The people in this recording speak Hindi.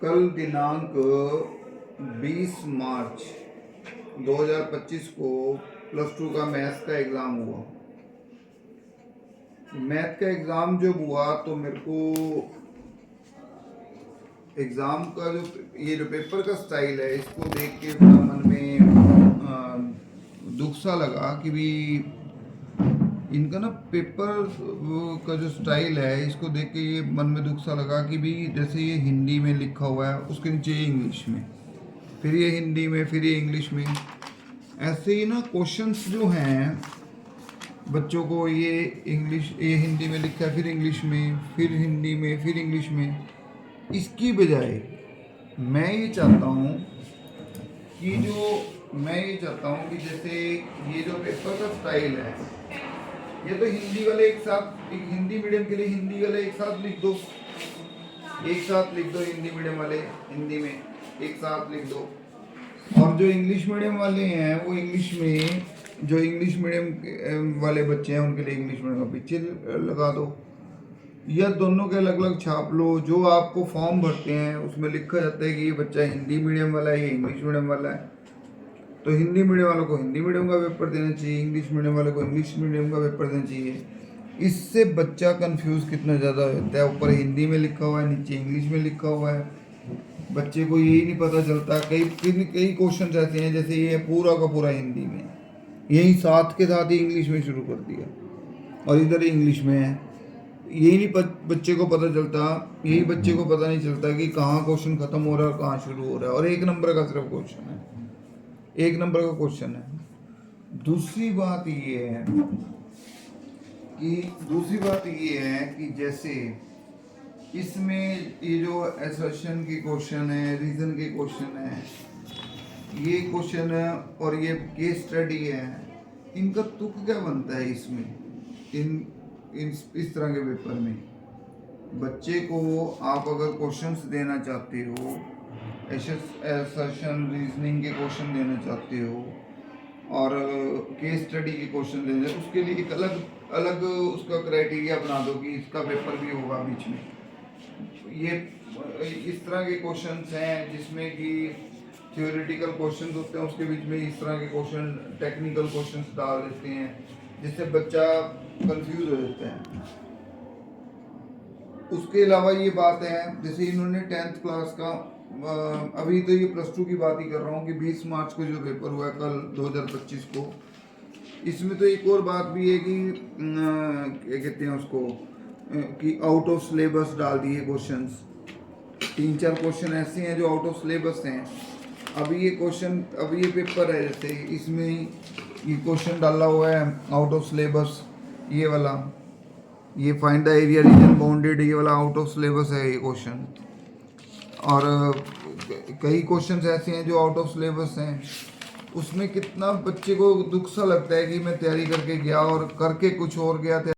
कल दिनांक 20 मार्च 2025 को प्लस टू का मैथ्स का एग्ज़ाम हुआ। मैथ का एग्ज़ाम जब हुआ तो मेरे को एग्ज़ाम का जो पेपर का स्टाइल है इसको देख के थोड़ा मन में दुख सा लगा कि भी इनका ना पेपर का जो स्टाइल है इसको देख के ये मन में दुख सा लगा कि भी जैसे ये हिंदी में लिखा हुआ है उसके नीचे ये इंग्लिश में, फिर ये हिंदी में, फिर ये इंग्लिश में। ऐसे ही ना क्वेश्चंस जो हैं बच्चों को ये हिंदी में लिखा है, फिर इंग्लिश में, फिर हिंदी में, फिर इंग्लिश में। इसकी बजाय मैं ये चाहता हूँ कि जैसे ये जो पेपर का स्टाइल है ये तो हिंदी वाले एक साथ, एक हिंदी मीडियम के लिए हिंदी वाले एक साथ लिख दो, हिंदी मीडियम वाले हिंदी में एक साथ लिख दो, और जो इंग्लिश मीडियम वाले हैं वो इंग्लिश में, जो इंग्लिश मीडियम वाले बच्चे हैं उनके लिए इंग्लिश मीडियम का पीछे लगा दो, या दोनों के अलग अलग छाप लो। जो आपको फॉर्म भरते हैं उसमें लिखा जाता है कि ये बच्चा हिंदी मीडियम वाला है, ये इंग्लिश मीडियम वाला है, तो हिंदी मीडियम वालों को हिंदी मीडियम का पेपर देना चाहिए, इंग्लिश मीडियम वालों को इंग्लिश मीडियम का पेपर देना चाहिए। इससे बच्चा कंफ्यूज कितना ज़्यादा होता है, ऊपर हिंदी में लिखा हुआ है, नीचे इंग्लिश में लिखा हुआ है, बच्चे को यही नहीं पता चलता। कई क्वेश्चन ऐसे हैं जैसे ये पूरा का पूरा हिंदी में, यही साथ के साथ ही इंग्लिश में शुरू कर दिया और इधर इंग्लिश में है। यही नहीं बच्चे को पता चलता, यही बच्चे को पता नहीं चलता कि कहाँ क्वेश्चन खत्म हो रहा है और कहाँ शुरू हो रहा है, और एक नंबर का सिर्फ क्वेश्चन है, एक नंबर का क्वेश्चन है। दूसरी बात ये है कि जैसे इसमें ये जो एसर्शन के क्वेश्चन है, रीजन के क्वेश्चन है, ये क्वेश्चन है और ये केस स्टडी है, इनका तुक क्या बनता है इसमें, इस तरह के पेपर में। बच्चे को आप अगर क्वेश्चंस देना चाहते हो, एसर्शन रीजनिंग के क्वेश्चन देना चाहते हो और केस स्टडी के क्वेश्चन देने, उसके लिए एक अलग उसका क्राइटेरिया बना दो कि इसका पेपर भी होगा बीच में। ये इस तरह के क्वेश्चंस हैं जिसमें कि थ्योरेटिकल क्वेश्चंस होते हैं, उसके बीच में इस तरह के क्वेश्चन, टेक्निकल क्वेश्चंस डाल देते हैं जिससे बच्चा कंफ्यूज हो जाता है। उसके अलावा ये बात है जैसे इन्होंने 10th क्लास का, अभी तो ये प्लस टू की बात ही कर रहा हूँ कि 20 मार्च को जो पेपर हुआ है कल 2025 को, इसमें तो एक और बात भी है कि क्या कहते हैं उसको, कि आउट ऑफ सिलेबस डाल दिए क्वेश्चंस। 3-4 क्वेश्चन ऐसे हैं जो आउट ऑफ सिलेबस हैं। अभी ये पेपर है जैसे इसमें ये क्वेश्चन डाला हुआ है आउट ऑफ सिलेबस, ये वाला, ये find the area reason bounded, ये वाला आउट ऑफ सिलेबस है ये क्वेश्चन। और कई क्वेश्चंस ऐसे हैं जो आउट ऑफ सिलेबस हैं। उसमें कितना बच्चे को दुख सा लगता है कि मैं तैयारी करके गया और करके कुछ और गया था।